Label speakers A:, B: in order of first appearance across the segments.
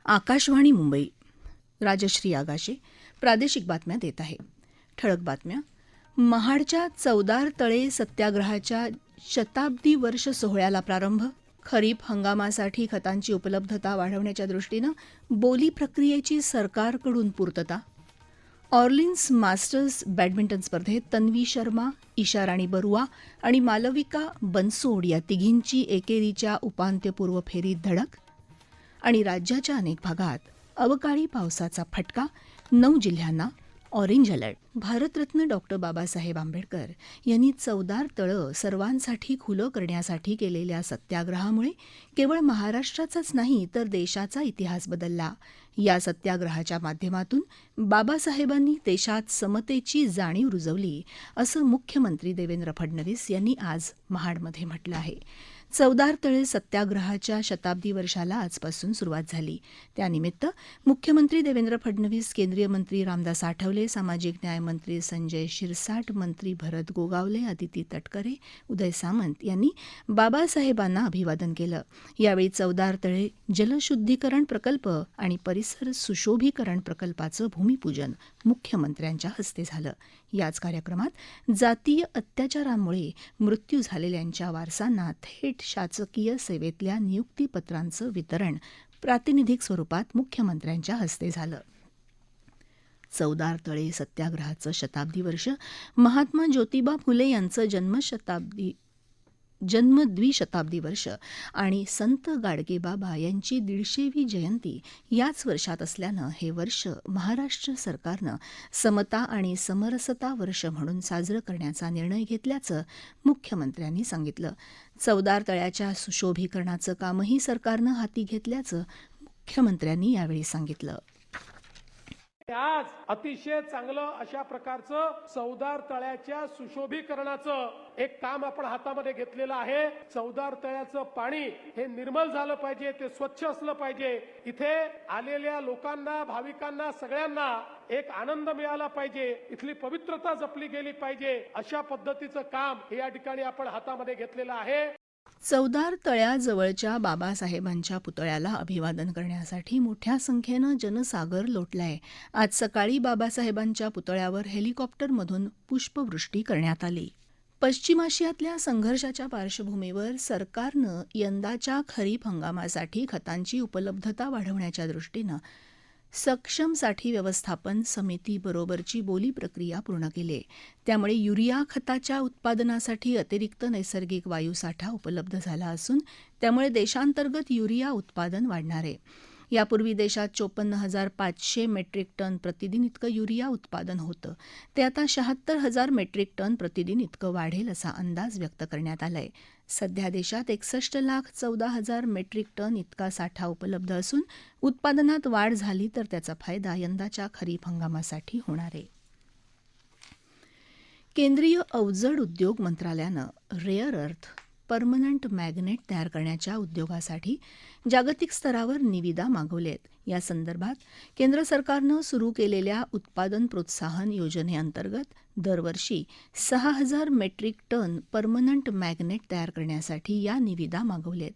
A: आकाशवाणी मुंबई. राजश्री आगाशे प्रादेशिक बातम्या देत आहे. ठळक बातम्या. महाडच्या चवदार तळे सत्याग्रहाच्या शताब्दी वर्ष सोहळ्याला प्रारंभ. खरीप हंगामासाठी खतांची उपलब्धता वाढवण्याच्या दृष्टीनं बोली प्रक्रियेची सरकारकडून पूर्तता. ऑर्लिन्स मास्टर्स बॅडमिंटन स्पर्धेत तन्वी शर्मा, ईशा राणी बरुआ आणि मालविका बनसोड या तिघींची एकेरीच्या उपांत्यपूर्व फेरीत धडक. आणि राज्याच्या अनेक भागात अवकाळी पावसाचा फटका, 9 जिल्ह्यांना ऑरेंज अलर्ट. भारतरत्न डॉ. बाबासाहेब आंबेडकर यांनी चवदार तळं सर्वांसाठी खुलं करण्यासाठी केलेल्या सत्याग्रहामुळे केवळ महाराष्ट्राचाच नाही तर देशाचा इतिहास बदलला. या सत्याग्रहाच्या माध्यमातून बाबासाहेबांनी देशात समतेची जाणीव रुजवली, असं मुख्यमंत्री देवेंद्र फडणवीस यांनी आज महाडमध्ये म्हटलं आहे. चवदार तळे सत्याग्रहाच्या शताब्दी वर्षाला आजपासून सुरुवात झाली. त्यानिमित्त मुख्यमंत्री देवेंद्र फडणवीस, केंद्रीय मंत्री रामदास आठवले, सामाजिक न्याय मंत्री संजय शिरसाट, मंत्री भरत गोगावले, अदिती तटकरे, उदय सामंत यांनी बाबासाहेबांना अभिवादन केलं. यावेळी चवदार तळे जलशुद्धीकरण प्रकल्प आणि परिसर सुशोभीकरण प्रकल्पाचं भूमिपूजन मुख्यमंत्र्यांच्या हस्ते झालं. याच कार्यक्रमात जातीय अत्याचारांमुळे मृत्यू झालेल्यांच्या वारसांना थेट शासकीय सेवेतल्या नियुक्तीपत्रांचं वितरण प्रातिनिधिक स्वरूपात मुख्यमंत्र्यांच्या हस्ते झालं. चवदार तळे सत्याग्रहाचं शताब्दी वर्ष, महात्मा ज्योतिबा फुले यांचं जन्मद्विशताब्दी वर्ष आणि संत गाडगेबाबा यांची 150वी जयंती याच वर्षात असल्यानं हे वर्ष महाराष्ट्र सरकारनं समता आणि समरसता वर्ष म्हणून साजरं करण्याचा निर्णय घेतल्याचं मुख्यमंत्र्यांनी सांगितलं. चवदार तळ्याच्या सुशोभीकरणाचं कामही सरकारनं हाती घेतल्याचं मुख्यमंत्र्यांनी यावेळी सांगितलं.
B: आज अतिशय चांगलं अशा प्रकारचं चवदार तळ्याच्या सुशोभीकरणाचं एक काम आपण हातामध्ये घेतलेलं आहे. चवदार तळ्याचं पाणी हे निर्मल झालं पाहिजे, ते स्वच्छ असलं पाहिजे. इथे आलेल्या लोकांना, भाविकांना, सगळ्यांना एक आनंद मिळाला पाहिजे, इथली पवित्रता जपली गेली पाहिजे, अशा पद्धतीचं काम या ठिकाणी आपण हातामध्ये घेतलेलं आहे.
A: चवदार तळ्याजवळच्या बाबासाहेबांच्या पुतळ्याला अभिवादन करण्यासाठी मोठ्या संख्येनं जनसागर लोटलाय. आज सकाळी बाबासाहेबांच्या पुतळ्यावर हेलिकॉप्टरमधून पुष्पवृष्टी करण्यात आली. पश्चिम आशियातल्या संघर्षाच्या पार्श्वभूमीवर सरकारनं यंदाच्या खरीप हंगामासाठी खतांची उपलब्धता वाढवण्याच्या दृष्टीनं सक्षमसाठी व्यवस्थापन समितीबरोबरची बोली प्रक्रिया पूर्ण केली. त्यामुळे युरिया खताच्या उत्पादनासाठी अतिरिक्त नैसर्गिक वायूसाठा उपलब्ध झाला असून त्यामुळे देशांतर्गत युरिया उत्पादन वाढणार आहे. यापूर्वी देशात 54,500 मेट्रिक टन प्रतिदिन इतकं युरिया उत्पादन होतं. ते आता 76,000 मेट्रिक टन प्रतिदिन इतकं वाढेल असा अंदाज व्यक्त करण्यात आलाय. सध्या देशात 61,14,000 मेट्रिक टन इतका साठा उपलब्ध असून उत्पादनात वाढ झाली तर त्याचा फायदा यंदाच्या खरीप हंगामासाठी होणार आहे. केंद्रीय अवजड उद्योग मंत्रालयानं रेअर अर्थ परमनंट मॅग्नेट तयार करण्याच्या उद्योगासाठी जागतिक स्तरावर निविदा मागवल्यात. या संदर्भात केंद्र सरकारनं सुरू केलेल्या उत्पादन प्रोत्साहन योजनेअंतर्गत दरवर्षी 6,000 मेट्रिक टन परमनंट मॅग्नेट तयार करण्यासाठी या निविदा मागवल्यात.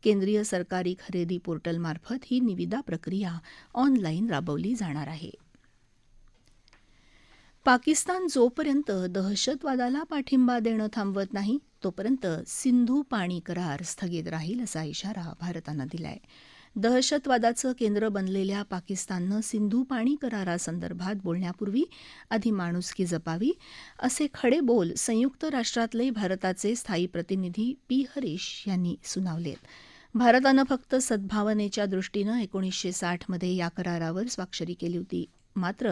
A: केंद्रीय सरकारी खरेदी पोर्टलमार्फत ही निविदा प्रक्रिया ऑनलाईन राबवली जाणार आहे. पाकिस्तान जोपर्यंत दहशतवादाला पाठिंबा देणं थांबवत नाही तोपर्यंत सिंधू पाणी करार स्थगित राहील असा इशारा भारतानं दिलाय. दहशतवादाचं केंद्र बनलेल्या पाकिस्ताननं सिंधू पाणी करारासंदर्भात बोलण्यापूर्वी आधी माणुसकी जपावी असे खडे बोल संयुक्त राष्ट्रातले भारताचे स्थायी प्रतिनिधी पी हरीश यांनी सुनावलेत. भारतानं फक्त सद्भावनेच्या दृष्टीनं 1960 मध्ये या करारावर स्वाक्षरी केली होती. मात्र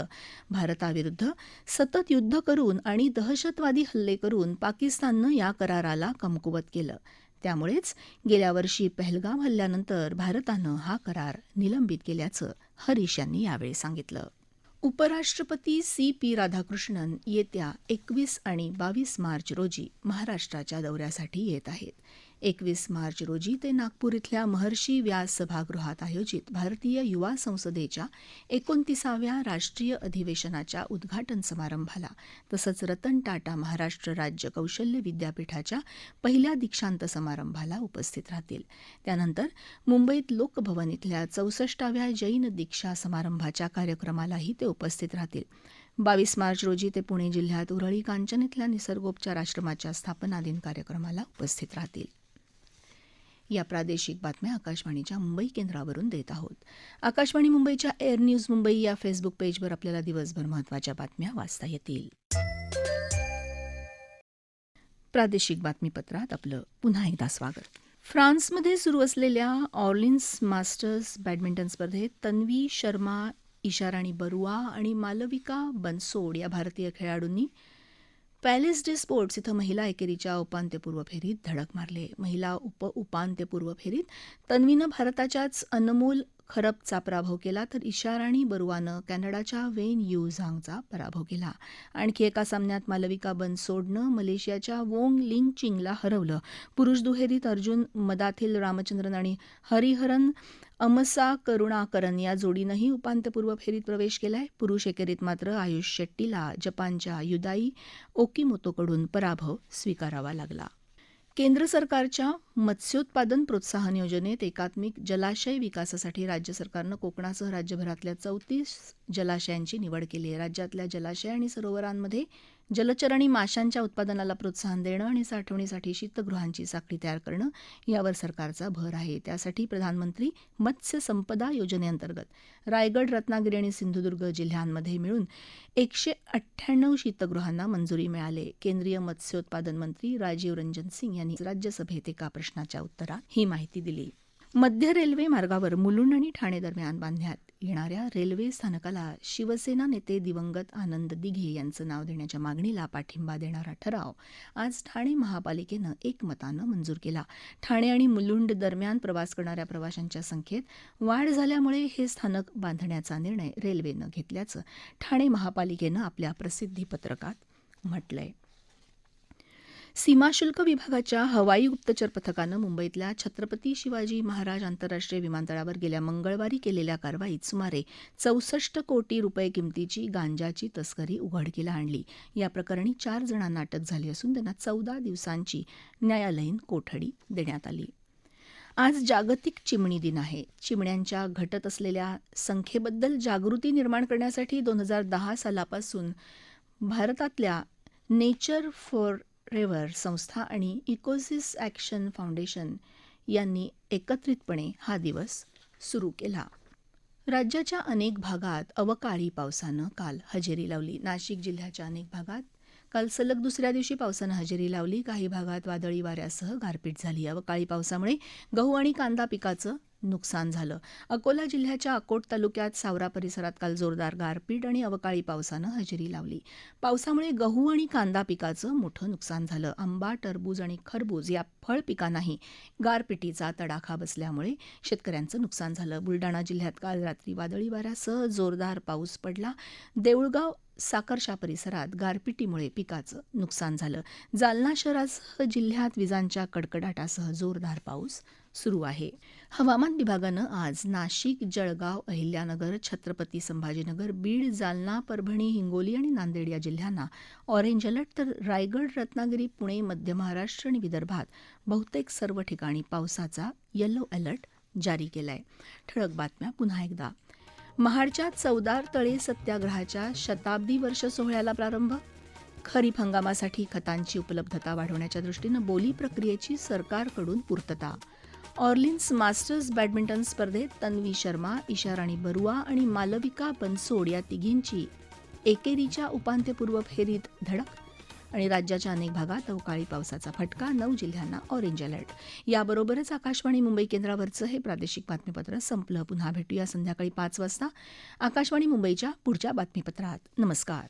A: भारताविरुद्ध सतत युद्ध करून आणि दहशतवादी हल्ले करून पाकिस्ताननं या कराराला कमकुवत केलं. त्यामुळेच गेल्या वर्षी पहलगाम हल्ल्यानंतर भारतानं हा करार निलंबित केल्याचं हरीश यांनी यावेळी सांगितलं. उपराष्ट्रपती CP राधाकृष्णन येत्या 21 आणि 22 मार्च रोजी महाराष्ट्राच्या दौऱ्यासाठी येत आहेत. 21 मार्च रोजी ते नागपूर इथल्या महर्षी व्यास सभागृहात आयोजित भारतीय युवा संसदेच्या 29व्या राष्ट्रीय अधिवेशनाच्या उद्घाटन समारंभाला तसंच रतन टाटा महाराष्ट्र राज्य कौशल्य विद्यापीठाच्या पहिल्या दीक्षांत समारंभाला उपस्थित राहतील. त्यानंतर मुंबईत लोकभवन इथल्या 64व्या जैन दीक्षा समारंभाच्या कार्यक्रमालाही ते उपस्थित राहतील. 22 मार्च रोजी ते पुणे जिल्ह्यात उरळी कांचन इथल्या निसर्गोपचार आश्रमाच्या स्थापना दिन कार्यक्रमाला उपस्थित राहतील. या प्रादेशिक बातम्या आकाशवाणीच्या मुंबई केंद्रावरून देत आहोत. आकाशवाणी मुंबईच्या एअर न्यूज मुंबई या फेसबुक पेजवर आपल्याला दिवसभर महत्त्वाच्या बातम्या वाचता येतील. प्रादेशिक बातमीपत्रात आपलं पुन्हा एकदा स्वागत. फ्रान्समध्ये सुरू असलेल्या ऑर्लिन्स मास्टर्स बॅडमिंटन स्पर्धेत तन्वी शर्मा, ईशाराणी बरुआ आणि मालविका बनसोड या भारतीय खेळाडूंनी पॅलेस डे स्पोर्ट्स इथं महिला एकेरीच्या उपांत्यपूर्व फेरीत धडक मारले. महिला उपांत्यपूर्व फेरीत तन्वीनं भारताच्याच अनमोल खरपचा पराभव केला तर ईशाराणी बरुआनं कॅनडाच्या वेन यू झांगचा पराभव केला. आणखी एका सामन्यात मालविका बनसोडनं मलेशियाच्या वोंग लिंग चिंगला हरवलं. पुरुष दुहेरीत अर्जुन मदाथिल रामचंद्रन आणि हरिहरन अमसा करुणाकरन या जोडीनंही उपांत्यपूर्व फेरीत प्रवेश केलाय. पुरुष एकेरीत मात्र आयुष शेट्टीला जपानच्या युदाई ओकीमोतोकडून पराभव स्वीकारावा लागला. केंद्र सरकारच्या मत्स्योत्पादन प्रोत्साहन योजनेत एकात्मिक जलाशय विकासासाठी राज्य सरकारनं कोकणासह राज्यभरातल्या 34 जलाशयांची निवड केली आहे. राज्यातल्या जलाशय आणि सरोवरांमध्ये जलचर आणि माशांच्या उत्पादनाला प्रोत्साहन देणं आणि साठवणीसाठी शीतगृहांची साखळी तयार करणं यावर सरकारचा भर आहे. त्यासाठी प्रधानमंत्री मत्स्य संपदा योजनेअंतर्गत रायगड, रत्नागिरी आणि सिंधुदुर्ग जिल्ह्यांमध्ये मिळून 198 शीतगृहांना मंजुरी मिळाली. केंद्रीय मत्स्योत्पादन मंत्री राजीव रंजन सिंग यांनी राज्यसभेत एका प्रश्नाच्या उत्तरात ही माहिती दिली. मध्य रेल्वे मार्गावर मुलुंड आणि ठाणे दरम्यान बांधण्यात येणाऱ्या रेल्वे स्थानकाला शिवसेना नेते दिवंगत आनंद दिघे यांचं नाव देण्याच्या मागणीला पाठिंबा देणारा ठराव आज ठाणे महापालिकेनं एकमतानं मंजूर केला. ठाणे आणि मुलुंड दरम्यान प्रवास करणाऱ्या प्रवाशांच्या संख्येत वाढ झाल्यामुळे हे स्थानक बांधण्याचा निर्णय रेल्वेनं घेतल्याचं ठाणे महापालिकेनं आपल्या प्रसिद्धीपत्रकात म्हटलंय. सीमाशुल्क विभागाच्या हवाई गुप्तचर पथकानं मुंबईतल्या छत्रपती शिवाजी महाराज आंतरराष्ट्रीय विमानतळावर गेल्या मंगळवारी केलेल्या कारवाईत सुमारे 64 कोटी रुपये किमतीची गांजाची तस्करी उघडकीला आणली. या प्रकरणी 4 जणांना अटक झाली असून त्यांना 14 दिवसांची न्यायालयीन कोठडी देण्यात आली. आज जागतिक चिमणी दिन आहे. चिमण्यांच्या घटत असलेल्या संख्येबद्दल जागृती निर्माण करण्यासाठी 2010 सालापासून भारतातल्या नेचर फॉर रेव्हर संस्था आणि इकोसिस ॲक्शन फाउंडेशन यांनी एकत्रितपणे हा दिवस सुरू केला. राज्याच्या अनेक भागात अवकाळी पावसानं काल हजेरी लावली. नाशिक जिल्ह्याच्या अनेक भागात काल सलग दुसऱ्या दिवशी पावसानं हजेरी लावली. काही भागात वादळी वाऱ्यासह गारपीट झाली. अवकाळी पावसामुळे गहू आणि कांदा पिकाचं नुकसान झालं. अकोला जिल्ह्याच्या अकोट तालुक्यात सावरा परिसरात काल जोरदार गारपीट आणि अवकाळी पावसानं हजेरी लावली. पावसामुळे गहू आणि कांदा पिकाचं मोठं नुकसान झालं. आंबा, टरबूज आणि खरबूज या फळ पिकांनाही गारपिटीचा तडाखा बसल्यामुळे शेतकऱ्यांचं नुकसान झालं. बुलडाणा जिल्ह्यात काल रात्री वादळी वाऱ्यासह जोरदार पाऊस पडला. देऊळगाव, साकर्शा परिसरात गारपिटीमुळे पिकाचं नुकसान झालं. जालना शहरासह जिल्ह्यात विजांच्या कडकडाटासह जोरदार पाऊस सुरू आहे. हवामान विभागानं आज नाशिक, जळगाव, अहिल्यानगर, छत्रपती संभाजीनगर, बीड, जालना, परभणी, हिंगोली आणि नांदेड या जिल्ह्यांना ऑरेंज अलर्ट तर रायगड, रत्नागिरी, पुणे, मध्य महाराष्ट्र आणि विदर्भात बहुतेक सर्व ठिकाणी पावसाचा येलो अलर्ट जारी केलाय. ठळक बातम्या पुन्हा एकदा. महाडच्या चवदार तळे सत्याग्रहाच्या शताब्दी वर्ष सोहळ्याला प्रारंभ. खरीप हंगामासाठी खतांची उपलब्धता वाढवण्याच्या दृष्टीनं बोली प्रक्रियेची सरकारकडून पूर्तता. ऑर्लिन्स मास्टर्स बॅडमिंटन स्पर्धेत तन्वी शर्मा, ईशाराणी बरुआ आणि मालविका बनसोड या तिघींची एकेरीच्या उपांत्यपूर्व फेरीत धडक. आणि राज्याच्या अनेक भागात अवकाळी पावसाचा फटका, 9 जिल्ह्यांना ऑरेंज अलर्ट. याबरोबरच आकाशवाणी मुंबई केंद्रावरचं हे प्रादेशिक बातमीपत्र संपलं. पुन्हा भेटूया संध्याकाळी 5 वाजता आकाशवाणी मुंबईच्या पुढच्या बातमीपत्रात. नमस्कार.